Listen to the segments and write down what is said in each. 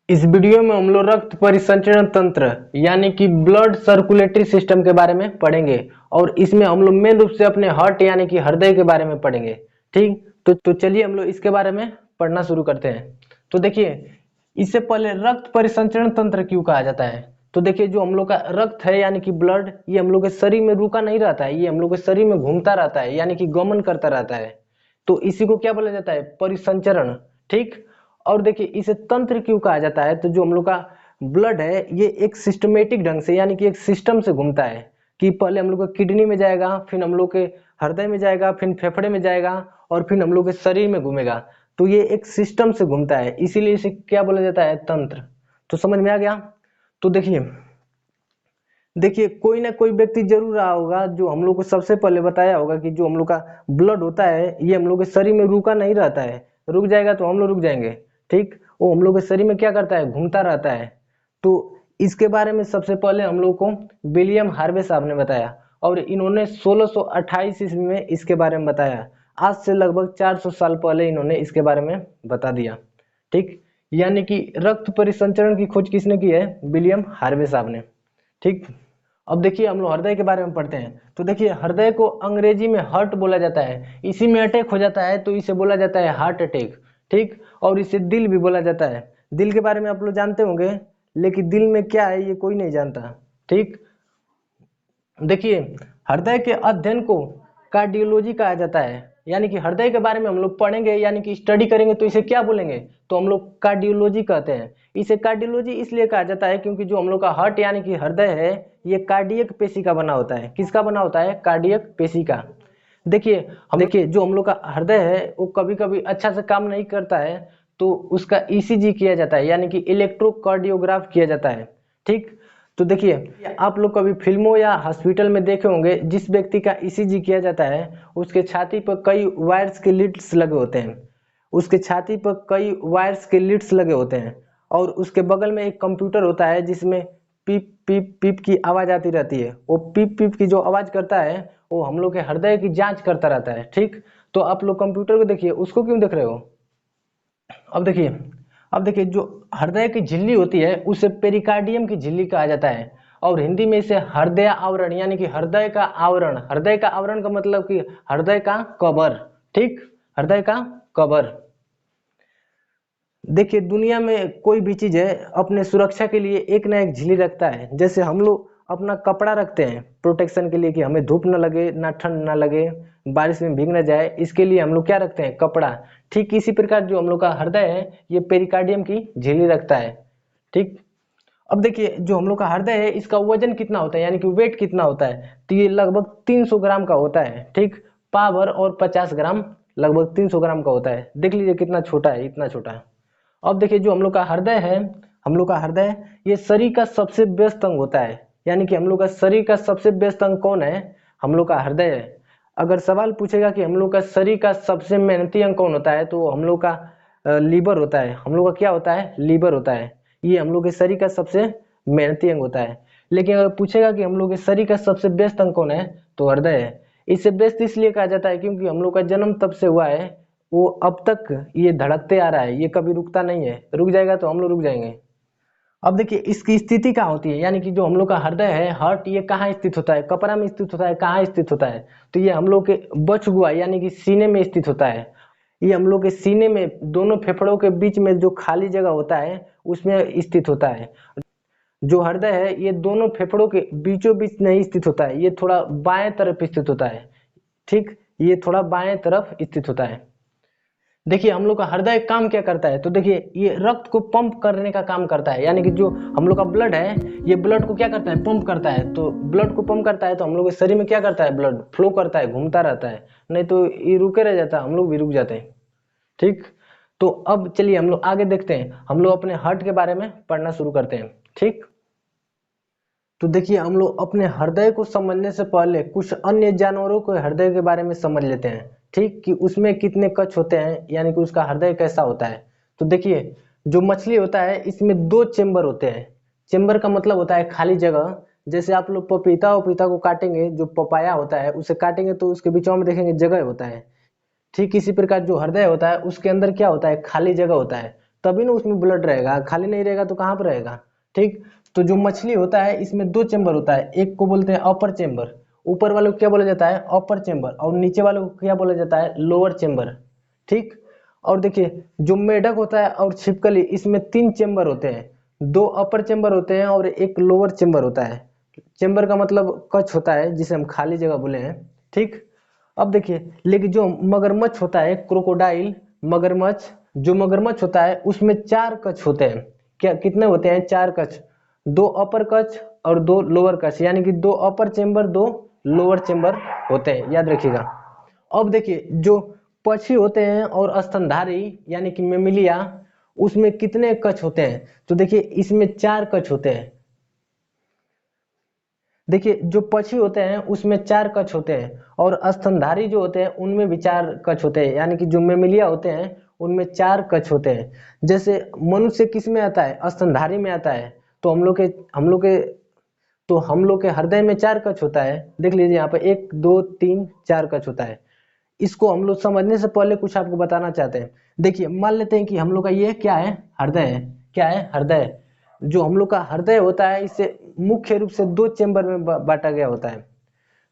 इस वीडियो में हम लोग रक्त परिसंचरण तंत्र यानी कि ब्लड सर्कुलेटरी सिस्टम के बारे में पढ़ेंगे और इसमें हम लोग मेन रूप से अपने हार्ट यानी कि हृदय के बारे में पढ़ेंगे। ठीक तो चलिए हम लोग इसके बारे में पढ़ना शुरू करते हैं। तो देखिए, इससे पहले रक्त परिसंचरण तंत्र क्यों कहा जाता है। तो देखिए, जो हम लोग का रक्त है यानी कि ब्लड, ये हम लोग के शरीर में रुका नहीं रहता है, ये हम लोग के शरीर में घूमता रहता है यानी कि गमन करता रहता है। तो इसी को क्या बोला जाता है, परिसंचरण। ठीक। और देखिए, इसे तंत्र क्यों कहा जाता है, तो जो हम लोग का ब्लड है ये एक सिस्टमेटिक ढंग से यानी कि एक सिस्टम से घूमता है कि पहले हम लोग का किडनी में जाएगा, फिर हम लोग के हृदय में जाएगा, फिर फेफड़े में जाएगा और फिर हम लोग के शरीर में घूमेगा। तो ये एक सिस्टम से घूमता है, इसीलिए इसे क्या बोला जाता है, तंत्र। तो समझ में आ गया। तो देखिए देखिए कोई ना कोई व्यक्ति जरूर रहा होगा जो हम लोग को सबसे पहले बताया होगा कि जो हम लोग का ब्लड होता है ये हम लोग के शरीर में रुका नहीं रहता है, रुक जाएगा तो हम लोग रुक जाएंगे। ठीक, वो हम लोग के शरीर में क्या करता है, घूमता रहता है। तो इसके बारे में सबसे पहले हम लोग को विलियम हार्वे साहब ने बताया और इन्होंने 1628 ईस्वी में इसके बारे में बताया। आज से लगभग 400 साल पहले इन्होंने इसके बारे में बता दिया। ठीक, यानी कि रक्त परिसंचरण की खोज किसने की है, विलियम हार्वे साहब ने। ठीक। अब देखिए हम लोग हृदय के बारे में पढ़ते हैं। तो देखिए, हृदय को अंग्रेजी में हार्ट बोला जाता है, इसी में अटैक हो जाता है तो इसे बोला जाता है हार्ट अटैक। ठीक, और इसे दिल भी बोला जाता है। दिल के बारे में आप लोग जानते होंगे, लेकिन दिल में क्या है ये कोई नहीं जानता। ठीक। देखिए, हृदय के अध्ययन को कार्डियोलॉजी कहा जाता है, यानी कि हृदय के बारे में हम लोग पढ़ेंगे यानी कि स्टडी करेंगे तो इसे क्या बोलेंगे, तो हम लोग कार्डियोलॉजी कहते हैं। इसे कार्डियोलॉजी इसलिए कहा जाता है क्योंकि जो हम लोग का हार्ट यानी कि हृदय है ये कार्डियक पेशी का बना होता है। किसका बना होता है, कार्डियक पेशी का। देखिए जो हम लोग का हृदय है वो कभी कभी अच्छा से काम नहीं करता है तो उसका ईसीजी किया जाता है यानी कि इलेक्ट्रोकार्डियोग्राफ किया जाता है। ठीक। तो देखिए, आप लोग कभी फिल्मों या हॉस्पिटल में देखे होंगे, जिस व्यक्ति का ईसीजी किया जाता है उसके छाती पर कई वायर्स के लीड्स लगे होते हैं, उसके छाती पर कई वायर्स के लीड्स लगे होते हैं और उसके बगल में एक कंप्यूटर होता है जिसमें पीप पीप पीप की आवाज आती रहती है। वो पीप पीप की जो आवाज करता है वो हम लोग के हृदय की जांच करता रहता है। ठीक। तो आप लोग कंप्यूटर को देखिए, उसको क्यों देख रहे हो। अब देखिए अब देखिए जो हृदय की झिल्ली होती है उसे पेरिकार्डियम की झिल्ली कहा जाता है और हिंदी में इसे हृदय आवरण यानी कि हृदय का आवरण, हृदय का आवरण का मतलब कि हृदय का कवर। ठीक, हृदय का कवर। देखिए, दुनिया में कोई भी चीज है अपने सुरक्षा के लिए एक ना एक झिल्ली रखता है। जैसे हम लोग अपना कपड़ा रखते हैं प्रोटेक्शन के लिए कि हमें धूप न लगे, ना ठंड ना लगे, बारिश में भीग न जाए, इसके लिए हम लोग क्या रखते हैं, कपड़ा। ठीक इसी प्रकार जो हम लोग का हृदय है ये पेरिकार्डियम की झिल्ली रखता है। ठीक। अब देखिए, जो हम लोग का हृदय है इसका वजन कितना होता है यानी कि वेट कितना होता है, तो ये लगभग 300 ग्राम का होता है। ठीक, पावर और 50 ग्राम, लगभग 300 ग्राम का होता है। देख लीजिए कितना छोटा है, इतना छोटा है। अब देखिए, जो हम लोग का हृदय है, हम लोग का हृदय ये शरीर का सबसे व्यस्त अंग होता है, यानी कि हम लोग का शरीर का सबसे व्यस्त अंग कौन है, हम लोग का हृदय है। अगर सवाल पूछेगा कि हम लोग का शरीर का सबसे मेहनती अंग कौन होता है, तो हम लोग का लीवर होता है। हम लोग का क्या होता है, लीवर होता है। ये हम लोग के शरीर का सबसे मेहनती अंग होता है। लेकिन अगर पूछेगा कि हम लोग के शरीर का सबसे व्यस्त अंग कौन है, तो हृदय है। इसे व्यस्त इसलिए कहा जाता है क्योंकि हम लोग का जन्म तब से हुआ है, वो अब तक ये धड़कते आ रहा है, ये कभी रुकता नहीं है। रुक जाएगा तो हम लोग रुक जाएंगे। अब देखिए, इसकी स्थिति कहाँ होती है, यानी कि जो हम लोग का हृदय है, हार्ट, ये कहाँ स्थित होता है, कपड़ा में स्थित होता है, कहाँ स्थित होता है, तो ये हम लोग के बचगुआ यानी कि सीने में स्थित होता है। ये हम लोग के सीने में दोनों फेफड़ों के बीच में जो खाली जगह होता है उसमें स्थित होता है। जो हृदय है ये दोनों फेफड़ों के बीचों बीच नहीं स्थित होता है, ये थोड़ा बाएं तरफ स्थित होता है। ठीक, ये थोड़ा बाएं तरफ स्थित होता है। देखिए, हम लोग का हृदय काम क्या करता है, तो देखिए ये रक्त को पंप करने का काम करता है, यानी कि जो हम लोग का ब्लड है ये ब्लड को क्या करता है, पंप करता है। तो ब्लड को पंप करता है तो हम लोग के शरीर में क्या करता है, ब्लड फ्लो करता है, घूमता रहता है। नहीं तो ये रुके रह जाता है, हम लोग भी रुक जाते हैं। ठीक। तो अब चलिए हम लोग आगे देखते हैं, हम लोग अपने हार्ट के बारे में पढ़ना शुरू करते हैं। ठीक। तो देखिए, हम लोग अपने हृदय को समझने से पहले कुछ अन्य जानवरों के हृदय के बारे में समझ लेते हैं। ठीक, कि उसमें कितने कक्ष होते हैं यानी कि उसका हृदय कैसा होता है। तो देखिए, जो मछली होता है इसमें 2 चेम्बर होते हैं। चेम्बर का मतलब होता है खाली जगह। जैसे आप लोग पपीता वपीता को काटेंगे, जो पपाया होता है उसे काटेंगे तो उसके बीचों में देखेंगे जगह होता है। ठीक इसी प्रकार जो हृदय होता है उसके अंदर क्या होता है, खाली जगह होता है। तभी ना उसमें ब्लड रहेगा, खाली नहीं रहेगा तो कहाँ पर रहेगा। ठीक, तो जो मछली होता है इसमें दो चेम्बर होता है, एक को बोलते हैं अपर चेम्बर, ऊपर वाले को क्या बोला जाता है अपर चेम्बर, और नीचे वाले को क्या बोला जाता है लोअर चेम्बर। ठीक, और देखिए जो मेढक होता है और छिपकली, इसमें तीन चेम्बर होते हैं, दो अपर चेम्बर होते हैं और एक लोअर चेम्बर होता है। चेम्बर का मतलब कक्ष होता है जिसे हम खाली जगह बोले हैं। ठीक, अब देखिए लेकिन जो मगरमच्छ होता है क्रोकोडाइल, मगरमच्छ, जो मगरमच्छ होता है उसमें चार कक्ष होते हैं। क्या कितने होते हैं चार कक्ष, दो अपर कक्ष और दो लोअर कक्ष, यानी कि दो अपर चेम्बर दो लोअर चेम्बर होते हैं, याद रखिएगा। अब देखिए जो पक्षी होते हैं और स्तनधारी यानी कि मेमिलिया, उसमें कितने कक्ष होते हैं, तो देखिए इसमें चार कक्ष होते हैं। देखिए जो पक्षी होते हैं उसमें चार कक्ष होते हैं और स्तनधारी जो होते हैं उनमें भी चार कक्ष होते हैं, यानी कि जो मेमिलिया होते हैं उनमें चार कक्ष होते हैं। जैसे मनुष्य किस में आता है स्तनधारी में आता है, तो हम लोग के हृदय में चार कक्ष होता है। देख लीजिए यहाँ पर एक दो तीन चार कक्ष होता है। इसको हम लोग समझने से पहले कुछ आपको बताना चाहते हैं। देखिए मान लेते हैं कि हम लोग का ये क्या है हृदय है, क्या है हृदय। जो हम लोग का हृदय होता है इसे मुख्य रूप से दो चेम्बर में बांटा गया होता है।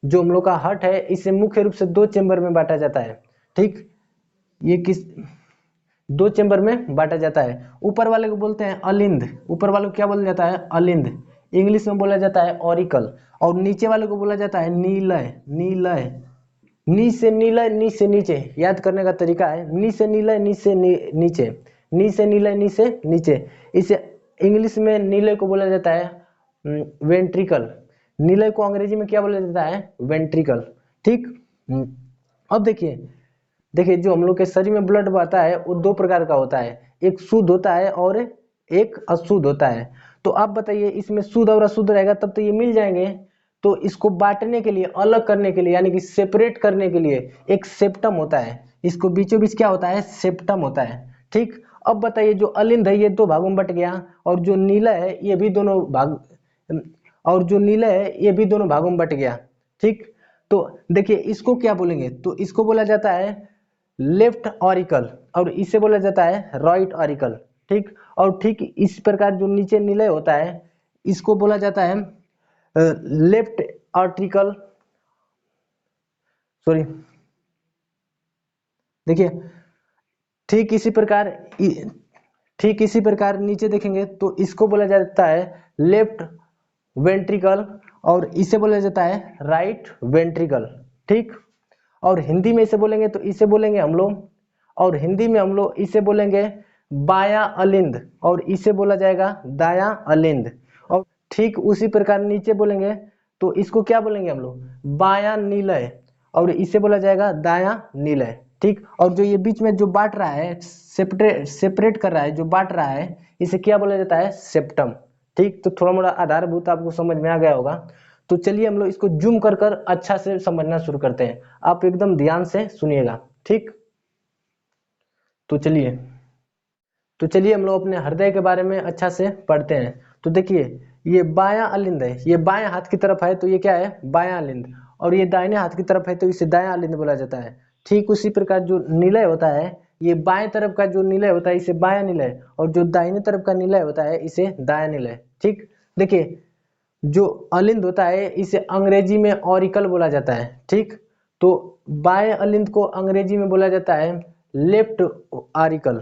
जो हम लोग का हार्ट है इसे मुख्य रूप से दो चेम्बर में बांटा जाता है। ठीक, ये किस दो चेम्बर में बांटा जाता है। ऊपर वाले को बोलते हैं अलिंद, ऊपर वाले को क्या बोला जाता है अलिंद, इंग्लिश में बोला जाता है ऑरिकल, और नीचे वाले को बोला जाता है नीलय, नीलय, नी से नीलय, नी से नीचे, याद करने का तरीका है नी से नीलय, नी से नीचे, नी से नीलय, नी से नीचे। इसे इंग्लिश में नीलय को बोला जाता है वेंट्रिकल, नीलय को अंग्रेजी में क्या बोला जाता है वेंट्रिकल। ठीक, अब देखिए देखिए जो हम लोग के शरीर में ब्लड बहता है वो दो प्रकार का होता है, एक शुद्ध होता है और एक अशुद्ध होता है। तो आप बताइए इसमें शुद्ध और अशुद्ध रहेगा तब तो ये मिल जाएंगे, तो इसको बांटने के लिए, अलग करने के लिए, यानी कि सेपरेट करने के लिए एक सेप्टम होता है, इसको बीचों बीच क्या होता है सेप्टम होता है। ठीक, अब बताइए जो अलिंद है ये दो भागों में बट गया, और जो नीला है ये भी दोनों भाग, और जो नीला है ये भी दोनों भागों में बट गया। ठीक, तो देखिए इसको क्या बोलेंगे, तो इसको बोला जाता है लेफ्ट ऑरिकल और इसे बोला जाता है राइट ऑरिकल। ठीक, और ठीक इस प्रकार जो नीचे निलय होता है इसको बोला जाता है लेफ्ट आर्टिकल, सॉरी, देखिए ठीक इसी प्रकार ठीक इसी प्रकार नीचे देखेंगे तो इसको बोला जाता है लेफ्ट वेंट्रिकल और इसे बोला जाता है राइट वेंट्रिकल। ठीक, और हिंदी में इसे बोलेंगे तो इसे बोलेंगे हम लोग, और हिंदी में हम लोग इसे बोलेंगे बाया अलिंद और इसे बोला जाएगा दाया अलिंद। और ठीक उसी प्रकार नीचे बोलेंगे तो इसको क्या बोलेंगे हम लोग बाया नीलय और इसे बोला जाएगा दाया नीलय। ठीक, और जो ये बीच में जो बांट रहा है सेपरेट सेपरेट कर रहा है, जो बांट रहा है इसे क्या बोला जाता है सेप्टम। ठीक, तो थोड़ा मोड़ा आधारभूत आपको समझ में आ गया होगा। तो चलिए हम लोग इसको जूम कर कर अच्छा से समझना शुरू करते हैं, आप एकदम ध्यान से सुनिएगा। ठीक, तो चलिए हम लोग अपने हृदय के बारे में अच्छा से पढ़ते हैं। तो देखिए ये बायां अलिंद है, ये बायां हाथ की तरफ है तो ये क्या है बायां अलिंद, और ये दाहिने हाथ की तरफ है तो इसे दायां अलिंद बोला जाता है। ठीक उसी प्रकार जो निलय होता है, ये बाएं तरफ का जो निलय होता है इसे बायां निलय, और जो दाहिने तरफ का निलय होता है इसे दायां निलय। ठीक, देखिए जो अलिंद होता है इसे अंग्रेजी में ऑरिकल बोला जाता है। ठीक, तो बाएं अलिंद को अंग्रेजी में बोला जाता है लेफ्ट ऑरिकल,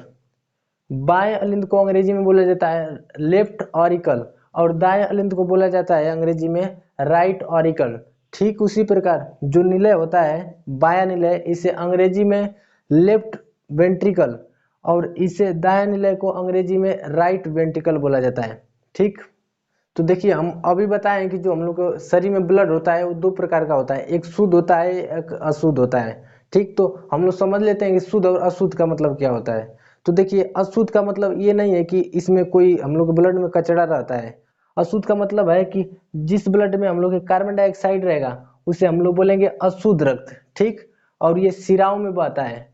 बाएं अलिंद को अंग्रेजी में बोला जाता है लेफ्ट ऑरिकल, और दाएं अलिंद को बोला जाता है अंग्रेजी में राइट ऑरिकल। ठीक उसी प्रकार जो निलय होता है बायां निलय इसे अंग्रेजी में लेफ्ट वेंट्रिकल और इसे दायां निलय को अंग्रेजी में राइट वेंट्रिकल बोला जाता है। ठीक, तो देखिए हम अभी बताएं कि जो हम लोग को शरीर में ब्लड होता है वो दो प्रकार का होता है, एक शुद्ध होता है एक अशुद्ध होता है। ठीक, तो हम लोग समझ लेते हैं कि शुद्ध और अशुद्ध का मतलब क्या होता है। तो देखिए अशुद्ध का मतलब ये नहीं है कि इसमें कोई हम लोग ब्लड में कचरा रहता है। अशुद्ध का मतलब है कि जिस ब्लड में हम लोग के कार्बन डाइऑक्साइड रहेगा उसे हम लोग बोलेंगे अशुद्ध रक्त। ठीक, और ये शिराओं में बहता है।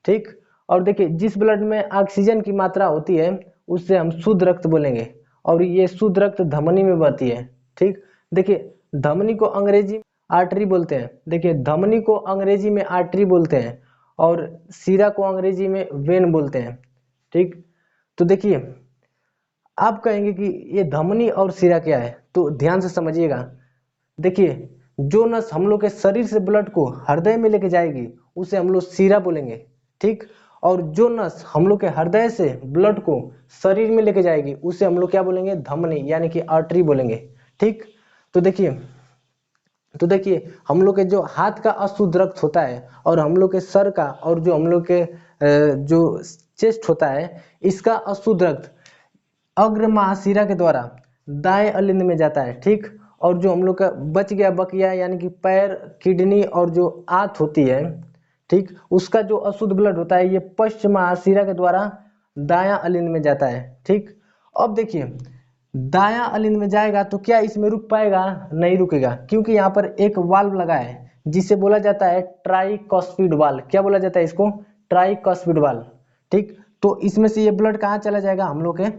ठीक, और देखिए जिस ब्लड में ऑक्सीजन की मात्रा होती है उससे हम शुद्ध रक्त बोलेंगे, और ये शुद्ध रक्त धमनी में बहती है। ठीक, देखिए धमनी को अंग्रेजी में आर्टरी बोलते हैं, देखिए धमनी को अंग्रेजी में आर्टरी बोलते हैं और सीरा को अंग्रेजी में वेन बोलते हैं। ठीक, तो देखिए आप कहेंगे कि ये धमनी और शिरा क्या है, तो ध्यान से समझिएगा। देखिए जो नस हम लोग के शरीर से ब्लड को हृदय में लेके जाएगी उसे हम लोग शिरा बोलेंगे, ठीक। और जो नस हम लोग के हृदय से ब्लड को शरीर में लेके जाएगी उसे हम लोग क्या बोलेंगे, धमनी यानी कि आर्टरी बोलेंगे, ठीक। तो देखिए हम लोग के जो हाथ का अशुद्ध रक्त होता है और हम लोग के सर का और जो हम लोग के जो चेस्ट होता है इसका अशुद्ध रक्त अग्र महाशिरा के द्वारा दाएं अलिंद में जाता है, ठीक। और जो हम लोग का बच गया बकिया यानी कि पैर, किडनी और जो आंत होती है, ठीक, उसका जो अशुद्ध ब्लड होता है ये पश्चिम महाशिरा के द्वारा दायां अलिंद में जाता है, ठीक। अब देखिए दायां अलिंद में जाएगा तो क्या इसमें रुक पाएगा, नहीं रुकेगा, क्योंकि यहाँ पर एक वाल्व लगा है जिसे बोला जाता है ट्राइकॉस्पिड वाल्व। क्या बोला जाता है इसको, ट्राइकॉस्पिड वाल्व, ठीक। तो इसमें से ये ब्लड कहाँ चला जाएगा, हम लोग के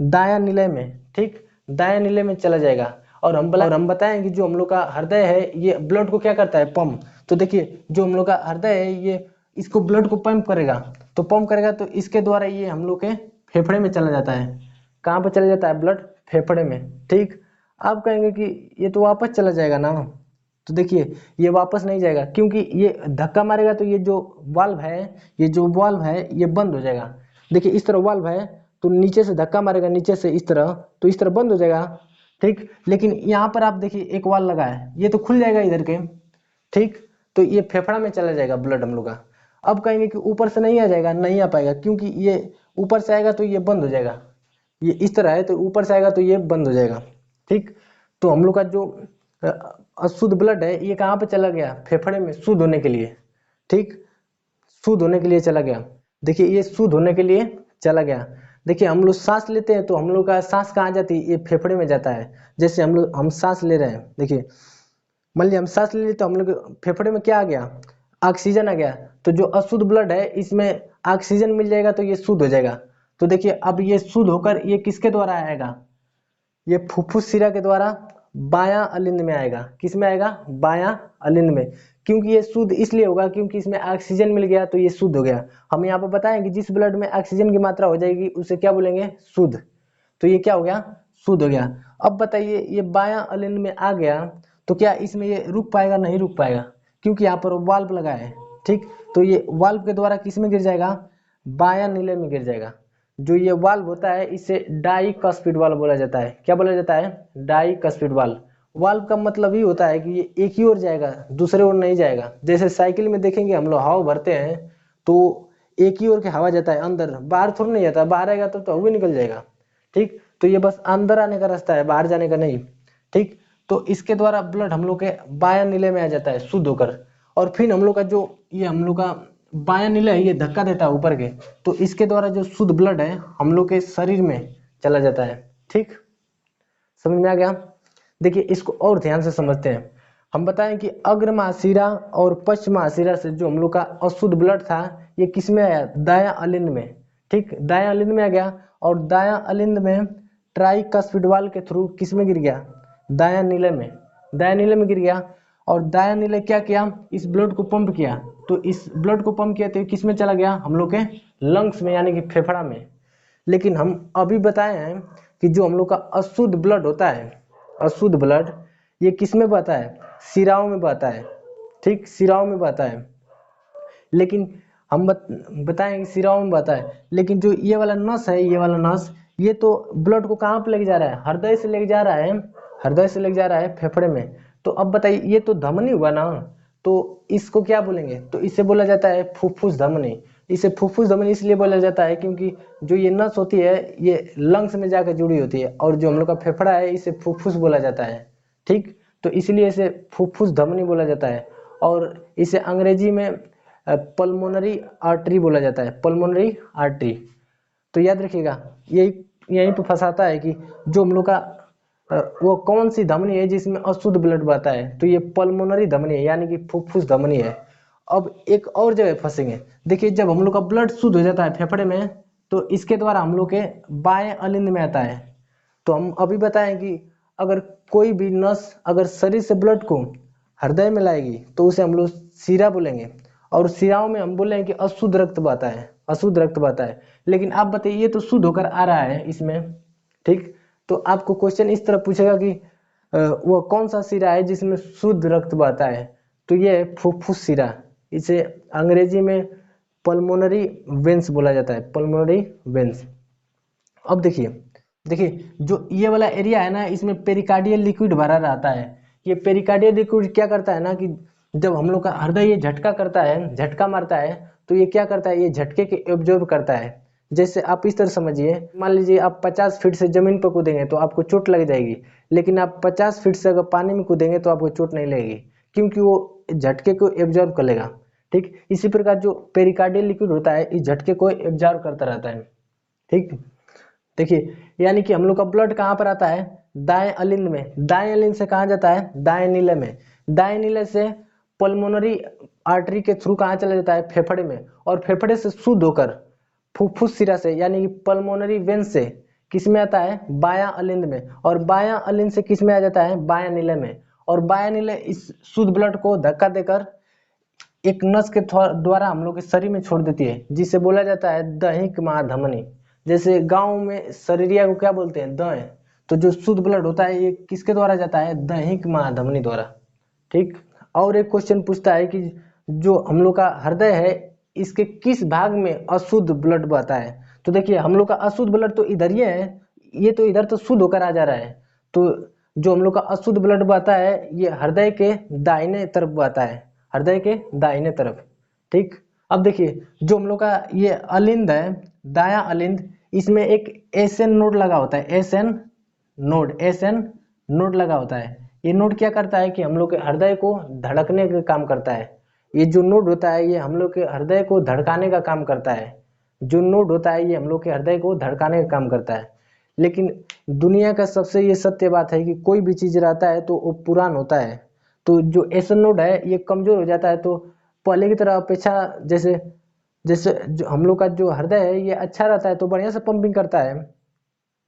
दायां नीले में, ठीक, दायां नीले में चला जाएगा। और हम बताएं कि जो हम लोग का हृदय है ये ब्लड को क्या करता है, पंप। तो देखिए जो हम लोग का हृदय है ये इसको ब्लड को पंप करेगा, तो पंप करेगा तो इसके द्वारा ये हम लोग के फेफड़े में चला जाता है। कहाँ पे चला जाता है ब्लड, फेफड़े में, ठीक। आप कहेंगे कि ये तो वापस चला जाएगा ना, तो देखिए ये वापस नहीं जाएगा क्योंकि ये धक्का मारेगा तो ये जो वाल्व है ये बंद हो जाएगा। देखिए इस तरह वाल्व है तो नीचे से धक्का मारेगा, नीचे से इस तरह, तो इस तरह बंद हो जाएगा, ठीक। लेकिन यहाँ पर आप देखिए एक वाल्व लगा है, ये तो खुल जाएगा इधर के, ठीक। तो ये फेफड़ा में चला जाएगा ब्लड हम लोग का। अब कहेंगे कि ऊपर से नहीं आ जाएगा, नहीं आ पाएगा क्योंकि ये ऊपर से आएगा तो ये बंद हो जाएगा, ये इस तरह है तो ऊपर से आएगा तो ये बंद हो जाएगा, ठीक। तो हम लोग का जो अशुद्ध ब्लड है ये कहाँ पे चला गया, फेफड़े में शुद्ध होने के लिए, ठीक, शुद्ध होने के लिए चला गया। देखिए ये शुद्ध होने के लिए चला गया। देखिए हम लोग सांस लेते हैं तो हम लोग का सांस कहाँ जाती है, ये फेफड़े में जाता है। जैसे हम सांस ले रहे हैं, देखिए मान लिया हम सांस ले लिए तो हम लोग फेफड़े में क्या आ गया, ऑक्सीजन आ गया। तो जो अशुद्ध ब्लड है इसमें ऑक्सीजन मिल जाएगा तो ये शुद्ध हो जाएगा। तो देखिए अब ये शुद्ध होकर ये किसके द्वारा आएगा, ये फुफ्फुस शिरा के द्वारा बायां अलिंद में आएगा। किस में आएगा, बायां अलिंद में। क्योंकि ये शुद्ध इसलिए होगा क्योंकि इसमें ऑक्सीजन मिल गया तो ये शुद्ध हो गया। हम यहाँ पर बताएं कि जिस ब्लड में ऑक्सीजन की मात्रा हो जाएगी उसे क्या बोलेंगे, शुद्ध। तो ये क्या हो गया, शुद्ध हो गया। अब बताइए ये बायां अलिंद में आ गया तो क्या इसमें ये रुक पाएगा, नहीं रुक पाएगा क्योंकि यहाँ पर वाल्व लगा है, ठीक। तो ये वाल्व के द्वारा किस में गिर जाएगा, बायां नीले में गिर जाएगा। जो ये वाल्व होता है इसे डाइकस्पिड वाल्व बोला जाता है। क्या बोला जाता है, डाइकस्पिड वाल्व। वाल्व का मतलब ही होता है कि ये एक ही ओर जाएगा, दूसरे ओर नहीं जाएगा। जैसे साइकिल में देखेंगे हम लोग हवा भरते हैं तो एक ही ओर के हवा जाता है अंदर, बाहर थोड़ा नहीं जाता, बाहर आएगा तो हवा निकल जाएगा, ठीक। तो ये बस अंदर आने का रास्ता है, बाहर जाने का नहीं, ठीक। तो इसके द्वारा ब्लड हम लोग के बायां नीले में आ जाता है शुद्ध होकर। और फिर हम लोग का जो ये हम लोग का बायां नीला है ये धक्का देता है ऊपर के, तो इसके द्वारा जो शुद्ध ब्लड है हम लोग के शरीर में चला जाता है, ठीक। समझ में आ गया। देखिए इसको और ध्यान से समझते हैं। हम बताएं कि अग्र महाशिरा और पश्चिम महाशिरा से जो हम लोग का अशुद्ध ब्लड था ये किस में आया, दायां अलिंद में, ठीक, दायां अलिंद में आ गया। और दायां अलिंद में ट्राइकस्पिड वाल्व के थ्रू किस में गिर गया, दायां नीले में, दायां नीले में गिर गया। और दायां नीले क्या किया, इस ब्लड को पंप किया। तो इस ब्लड को पंप किया तो किस में चला गया, हम लोग के लंग्स में यानी कि फेफड़ा में। लेकिन हम अभी बताए हैं कि जो हम लोग का अशुद्ध ब्लड होता है, अशुद्ध ब्लड ये किस में बहता है, शिराओं में बहता है, ठीक, शिराओं में बहता है। लेकिन हम बताएं कि शिराओं में बहता है, लेकिन जो ये वाला नस है, ये वाला नस ये तो ब्लड को कहाँ पे लेके जा रहा है, हृदय से लेके जा रहा है, हृदय से लेके जा रहा है फेफड़े में। तो अब बताइए ये तो धमनी हुआ ना, तो इसको क्या बोलेंगे, तो इसे बोला जाता है फुफ्फुस धमनी। इसे फुफ्फुस धमनी इसलिए बोला जाता है क्योंकि जो ये नस होती है ये लंग्स में जाकर जुड़ी होती है, और जो हम लोग का फेफड़ा है इसे फुफ्फुस बोला जाता है, ठीक। तो इसलिए इसे फुफ्फुस धमनी बोला जाता है। और इसे अंग्रेजी में पल्मोनरी आर्टरी बोला जाता है, पल्मोनरी आर्टरी। तो याद रखिएगा यही यहीं पे फंसाता है कि जो हम लोग का वो कौन सी धमनी है जिसमें अशुद्ध ब्लड बहता है, तो ये पल्मोनरी धमनी है यानी कि फुफ्फुस धमनी है। अब एक और जगह फंसेंगे। देखिए जब हम लोग का ब्लड शुद्ध हो जाता है फेफड़े में तो इसके द्वारा हम लोग के बाएं अलिंद में आता है। तो हम अभी बताएं कि अगर कोई भी नस अगर शरीर से ब्लड को हृदय में लाएगी तो उसे हम लोग शिरा बोलेंगे। और शिराओं में हम बोले हैं कि अशुद्ध रक्त बहता है, अशुद्ध रक्त बहता है। लेकिन आप बताइए ये तो शुद्ध होकर आ रहा है इसमें, ठीक। तो आपको क्वेश्चन इस तरह पूछेगा कि वो कौन सा शिरा है जिसमें शुद्ध रक्त बहता है, तो ये है फुफ्फुस शिरा। इसे अंग्रेजी में पल्मोनरी वेन्स बोला जाता है, पल्मोनरी वेन्स। अब देखिए देखिए जो ये वाला एरिया है ना, इसमें पेरिकार्डियल लिक्विड भरा रहता है। ये पेरिकार्डियल लिक्विड क्या करता है ना कि जब हम लोग का हृदय ये झटका करता है, झटका मारता है, तो ये क्या करता है, ये झटके के एब्जॉर्ब करता है। जैसे आप इस तरह समझिए, मान लीजिए आप 50 फीट से जमीन पर कूदेंगे तो आपको चोट लग जाएगी, लेकिन आप 50 फीट से अगर पानी में कूदेंगे तो आपको चोट नहीं लगेगी, क्योंकि वो झटके को एब्जॉर्ब कर लेगा, ठीक। इसी प्रकार जो पेरिकार्डियल लिक्विड होता है इस झटके को एब्जॉर्ब करता रहता है, ठीक। देखिए यानी कि हम लोग का ब्लड कहाँ पर आता है, दाएं अलिंद में। दाएं अलिंद से कहाँ जाता है, दाएं नीले में। दाएं नीले से पल्मोनरी आर्टरी के थ्रू कहाँ चला जाता है, फेफड़े में। और फेफड़े से शुद्ध होकर फुफ्फुस शिरा से यानी कि पल्मोनरी वेन से किस में आता है, बायां अलिंद में। और बायां अलिंद से किस में आ जाता है, बायां नीले में। और बायां नीले इस शुद्ध ब्लड को धक्का देकर एक नस के द्वारा हम लोग के शरीर में छोड़ देती है, जिसे बोला जाता है दैहिक महाधमनी। जैसे गांव में शरीरिया को क्या बोलते हैं, दय। तो जो शुद्ध ब्लड होता है ये किसके द्वारा जाता है, दैहिक महाधमनी द्वारा, ठीक। और एक क्वेश्चन पूछता है कि जो हम लोग का हृदय है इसके किस भाग में अशुद्ध ब्लड बहता है। तो देखिए हम लोग का अशुद्ध ब्लड तो इधर ही है, ये तो इधर तो शुद्ध होकर आ जा रहा है। तो जो हम लोग का अशुद्ध ब्लड बहता है ये हृदय के दाहिने तरफ बहता है, हृदय के दाहिने तरफ, ठीक। अब देखिए जो हम लोग का ये अलिंद है, दायां अलिंद, इसमें एक एसएन नोड लगा होता है, एसएन नोड, एसएन नोड लगा होता है। ये नोड क्या करता है कि हम लोग के हृदय को धड़कने का काम करता है। ये जो नोड होता है ये हम लोग के हृदय को धड़काने का काम करता है। जो नोड होता है ये हम लोग के हृदय को धड़काने का काम करता है। लेकिन दुनिया का सबसे ये सत्य बात है कि कोई भी चीज रहता है तो वो पुरान होता है। तो जो एसएन नोड है ये कमजोर हो जाता है, तो पहले की तरह अपेक्षा जैसे जैसे जो हम लोग का जो हृदय है ये अच्छा रहता है तो बढ़िया से पंपिंग करता है,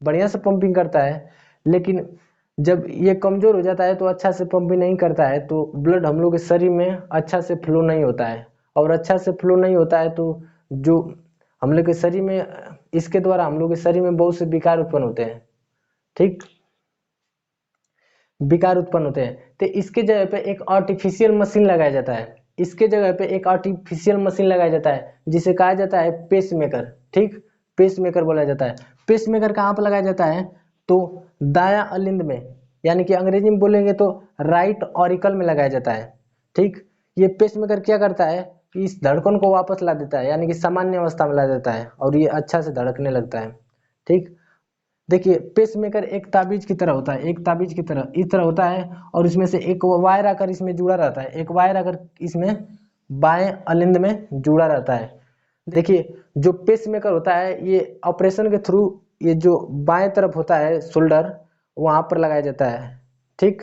बढ़िया से पंपिंग करता है। लेकिन जब ये कमजोर हो जाता है तो अच्छा से पंपिंग नहीं करता है, तो ब्लड हम लोग के शरीर में अच्छा से फ्लो नहीं होता है। और अच्छा से फ्लो नहीं होता है तो जो हम लोग के शरीर में, इसके द्वारा हम लोग के शरीर में बहुत से विकार उत्पन्न होते हैं, ठीक। विकार उत्पन्न होते हैं, तो इसके जगह पे एक आर्टिफिशियल मशीन लगाया जाता है। इसके जगह पे एक आर्टिफिशियल मशीन लगाया जाता है जिसे कहा जाता है पेस मेकर, ठीक। पेस मेकर बोला जाता है। पेस मेकर कहाँ पर लगाया जाता है, तो दायां अलिंद में, यानी कि अंग्रेजी में बोलेंगे तो राइट ऑरिकल में लगाया जाता है, ठीक। ये पेस मेकर क्या करता है कि इस धड़कन को वापस ला देता है, यानी कि सामान्य अवस्था में ला देता है और ये अच्छा से धड़कने लगता है, ठीक। देखिए पेसमेकर एक ताबीज की तरह होता है, एक ताबीज की तरह इस तरह होता है। और इसमें से एक वायर आकर इसमें जुड़ा रहता है, एक वायर आकर इसमें बाएं अलिंद में जुड़ा रहता है। देखिए जो पेसमेकर होता है ये ऑपरेशन के थ्रू, ये जो बाएं तरफ होता है शोल्डर, वहां पर लगाया जाता है, ठीक।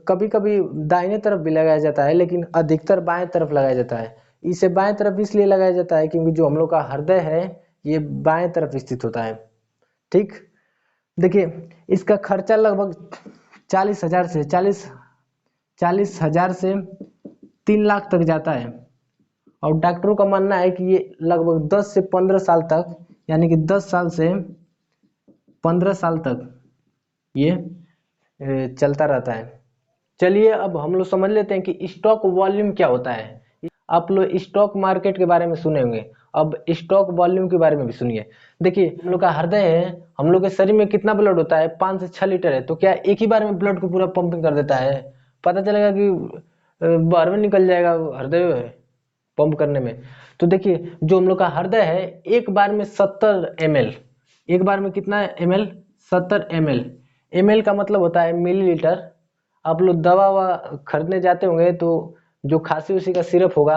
कभी कभी दाहिने तरफ भी लगाया जाता है लेकिन अधिकतर बाएं तरफ लगाया जाता है। इसे बाएं तरफ इसलिए लगाया जाता है क्योंकि जो हम लोग का हृदय है ये बाएं तरफ स्थित होता है, ठीक। देखिए इसका खर्चा लगभग 40,000 से 3 लाख तक जाता है। और डॉक्टरों का मानना है कि ये लगभग 10 से 15 साल तक, यानी कि 10 साल से 15 साल तक ये चलता रहता है। चलिए अब हम लोग समझ लेते हैं कि स्टॉक वॉल्यूम क्या होता है। आप लोग स्टॉक मार्केट के बारे में सुने होंगे, अब स्टॉक वॉल्यूम के बारे में भी सुनिए। देखिए हम लोग का हृदय है, हम लोग के शरीर में कितना ब्लड होता है, 5 से 6 लीटर है। तो क्या एक ही बार में ब्लड को पूरा पंपिंग कर देता है, पता चलेगा कि बाहर में निकल जाएगा हृदय पंप करने में। तो देखिए जो हम लोग का हृदय है एक बार में 70 ml, एक बार में कितना ml, 70 ml। ml का मतलब होता है मिलीलीटर। आप लोग दवा वा खरीदने जाते होंगे तो जो खांसी उसी का सिरप होगा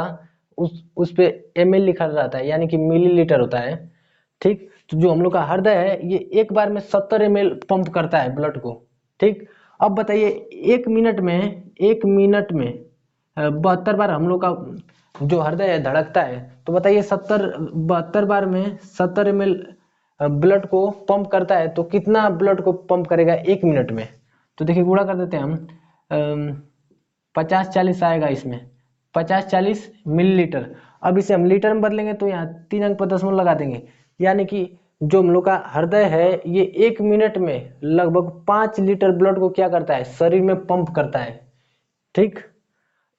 उस पे ml लिखा रहता है, यानी कि मिलीलीटर होता है, ठीक। तो जो हम लोग का हृदय है ये एक बार में 70 ml पंप करता है ब्लड को, ठीक। अब बताइए एक मिनट में 72 बार हम लोग का जो हृदय है धड़कता है। तो बताइए 72 बार में 70 ml ब्लड को पंप करता है, तो कितना ब्लड को पंप करेगा एक मिनट में। तो देखिए गुणा कर देते हैं हम, 50-40 आएगा इसमें, 50-40 मिलीलीटर। अब इसे हम लीटर में बदलेंगे तो यहाँ 3 अंक पर दशमलव लगा देंगे, यानी कि जो हम लोग का हृदय है ये 1 मिनट में लगभग 5 लीटर ब्लड को क्या करता है, शरीर में पंप करता है। ठीक,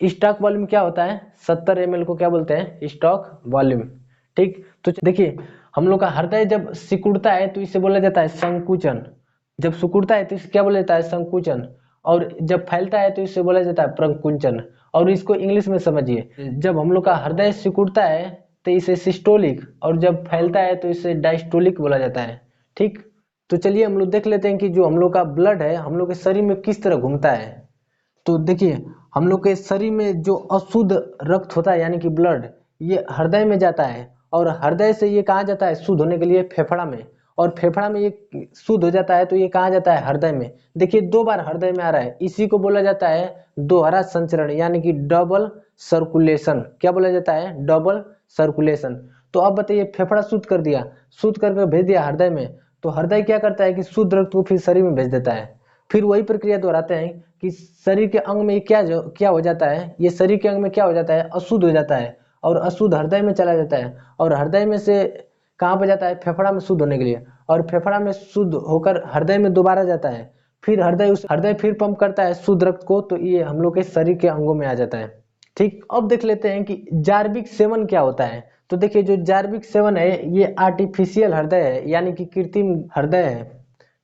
स्टॉक वॉल्यूम क्या होता है, 70 ml को क्या बोलते हैं, स्टॉक वॉल्यूम। ठीक, तो देखिए हम लोग का हृदय जब सिकुड़ता है तो इसे बोला जाता है संकुचन, जब सिकुड़ता है तो इसे क्या बोला जाता है, संकुचन, और जब फैलता है तो इसे बोला जाता है प्रकुंचन। और इसको इंग्लिश में समझिए, जब हम लोग का हृदय सिकुड़ता है तो इसे सिस्टोलिक, और जब फैलता है तो इसे डायस्टोलिक बोला जाता है। ठीक, तो चलिए हम लोग देख लेते हैं कि जो हम लोग का ब्लड है हम लोग के शरीर में किस तरह घूमता है। तो देखिए हम लोग के शरीर में जो अशुद्ध रक्त होता है यानी कि ब्लड, ये हृदय में जाता है, और हृदय से ये कहाँ जाता है, शुद्ध होने के लिए फेफड़ा में, और फेफड़ा में ये शुद्ध हो जाता है तो ये कहाँ जाता है, हृदय में। देखिए 2 बार हृदय में आ रहा है, इसी को बोला जाता है दोहरा संचरण यानी कि डबल सर्कुलेशन। क्या बोला जाता है, डबल सर्कुलेशन। तो अब बताइए फेफड़ा शुद्ध कर दिया, शुद्ध करके भेज दिया हृदय में, तो हृदय क्या करता है कि शुद्ध रक्त को फिर शरीर में भेज देता है। फिर वही प्रक्रिया दोहराते हैं कि शरीर के अंग में क्या हो जाता है, ये शरीर के अंग में क्या हो जाता है, अशुद्ध हो जाता है, और अशुद्ध हृदय में चला जाता है, और हृदय में से कहाँ पर जाता है, फेफड़ा में शुद्ध होने के लिए, और फेफड़ा में शुद्ध होकर हृदय में दोबारा जाता है, फिर हृदय फिर पंप करता है शुद्ध रक्त को, तो ये हम लोग के शरीर के अंगों में आ जाता है। ठीक, अब देख लेते हैं कि जार्विक सेवन क्या होता है। तो देखिए जो जार्विक सेवन है ये आर्टिफिशियल हृदय है यानी कि कृत्रिम हृदय है।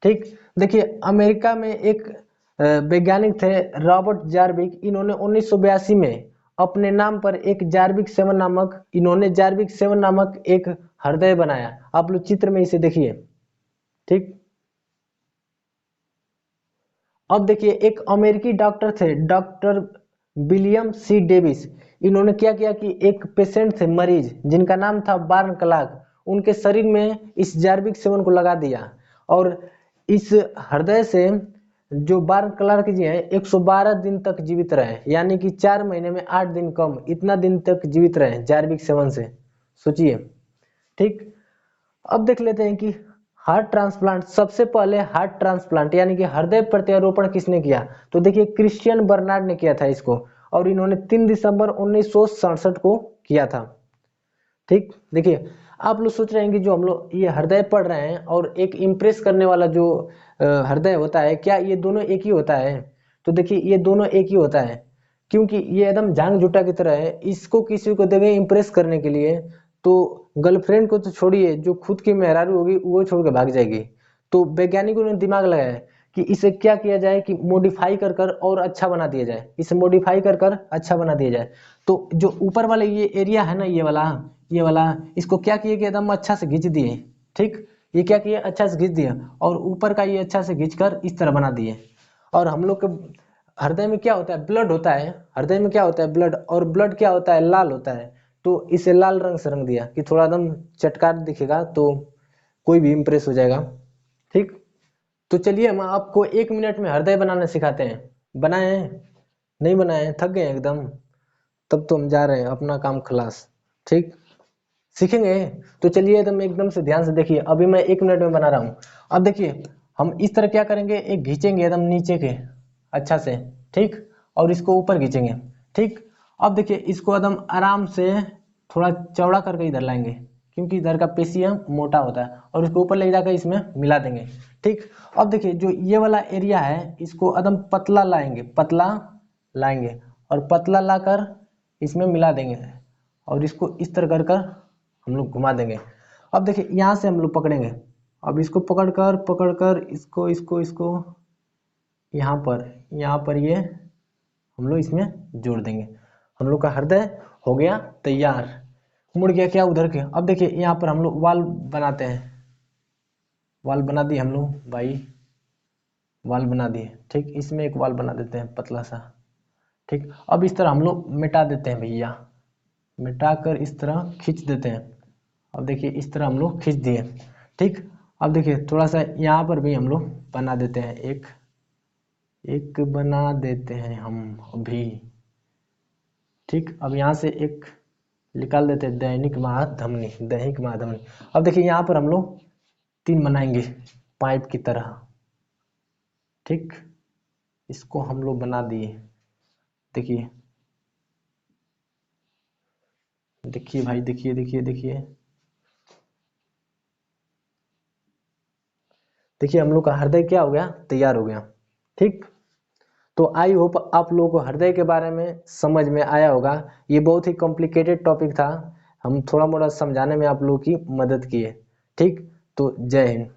ठीक, देखिए अमेरिका में एक वैज्ञानिक थे रॉबर्ट जार्विक, इन्होंने 1982 में अपने नाम पर इन्होंने जार्विक 7 नामक एक हृदय बनाया। आप लोग चित्र में इसे देखिए। ठीक, अब देखिए एक अमेरिकी डॉक्टर थे डॉक्टर विलियम सी डेविस, इन्होंने क्या किया कि एक पेशेंट थे मरीज जिनका नाम था बार्न क्लार्क, उनके शरीर में इस जार्विक 7 को लगा दिया, और इस हृदय से जो बार्न क्लार्क जी हैं 112 दिन तक जीवित रहे, यानी कि 4 महीने में 8 दिन कम, इतना दिन तक जीवित रहे जार्विक 7 से, सोचिए। ठीक, अब देख लेते हैं कि हार्ट ट्रांसप्लांट, सबसे पहले हार्ट ट्रांसप्लांट यानी कि हृदय प्रत्यारोपण किसने किया। तो देखिए क्रिश्चियन बर्नार्ड ने किया था इसको, और इन्होंने 3 दिसंबर 1967 को किया था। ठीक, देखिए आप लोग सोच रहे हैं कि जो हम लोग ये हृदय पढ़ रहे हैं और एक इम्प्रेस करने वाला जो हृदय होता है, क्या ये दोनों एक ही होता है। तो देखिए ये दोनों एक ही होता है, क्योंकि ये एकदम झांग झूठा की तरह है, इसको किसी को देंगे इम्प्रेस करने के लिए तो गर्लफ्रेंड को तो छोड़िए, जो खुद की मेहरारू होगी वो छोड़ के भाग जाएगी। तो वैज्ञानिकों ने दिमाग लगाया कि इसे क्या किया जाए कि मॉडिफाई कर कर और अच्छा बना दिया जाए, इसे मॉडिफाई कर कर अच्छा बना दिया जाए। तो जो ऊपर वाले ये एरिया है ना, ये वाला इसको क्या किए कि एकदम अच्छा से खींच दिए। ठीक, ये क्या किए, अच्छा से खींच दिए, और ऊपर का ये अच्छा से खींच कर इस तरह बना दिए। और हम लोग के हृदय में क्या होता है, ब्लड होता है, हृदय में क्या होता है, ब्लड, और ब्लड क्या होता है, लाल होता है। तो इसे लाल रंग से रंग दिया कि थोड़ा एकदम चटकार दिखेगा तो कोई भी इम्प्रेस हो जाएगा। ठीक, तो चलिए हम आपको 1 मिनट में हृदय बनाना सिखाते हैं। बनाए हैं, नहीं बनाए, थक गए एकदम, तब तो हम जा रहे हैं अपना काम खलास। ठीक, सीखेंगे। तो चलिए एकदम से ध्यान से देखिए, अभी मैं 1 मिनट में बना रहा हूँ। अब देखिए हम इस तरह क्या करेंगे, एक खींचेंगे एकदम नीचे के अच्छा से। ठीक, और इसको ऊपर खींचेंगे। ठीक, अब देखिए इसको एकदम आराम से थोड़ा चौड़ा करके इधर लाएंगे, क्योंकि इधर का पेशिया मोटा होता है, और इसको ऊपर ले जाकर इसमें मिला देंगे। ठीक, अब देखिए जो ये वाला एरिया है इसको एकदम पतला लाएंगे, और पतला लाकर इसमें मिला देंगे, और इसको इस तरह कर कर हम लोग घुमा देंगे। अब देखिए यहाँ से हम लोग पकड़ेंगे, अब इसको पकड़ कर इसको इसको इसको यहाँ पर ये हम लोग इसमें जोड़ देंगे। हम लोग का हृदय हो गया तैयार। मुड़ गया क्या उधर के। अब देखिए यहाँ पर हम लोग वाल बनाते हैं, वाल बना दिए हम लोग भाई, वाल बना दिए। ठीक, इसमें एक वाल बना देते हैं पतला सा। ठीक, अब इस तरह हम लोग मिटा देते हैं भैया, मिटा कर इस तरह खींच देते हैं। अब देखिए इस तरह हम लोग खींच दिए। ठीक, अब देखिए थोड़ा सा यहाँ पर भी हम लोग बना देते हैं, एक बना देते हैं हम अभी। ठीक, अब यहाँ से एक निकाल देते हैं दैनिक महाधमनी। अब देखिए यहाँ पर हम लोग 3 बनाएंगे पाइप की तरह। ठीक, इसको हम लोग बना दिए। देखिए देखिए भाई, देखिए देखिए देखिए देखिए, हम लोग का हृदय क्या हो गया, तैयार हो गया। ठीक, तो आई होप आप लोगों को हृदय के बारे में समझ में आया होगा। ये बहुत ही कॉम्प्लिकेटेड टॉपिक था, हम थोड़ा मोड़ा समझाने में आप लोगों की मदद किए। ठीक, तो जय हिंद।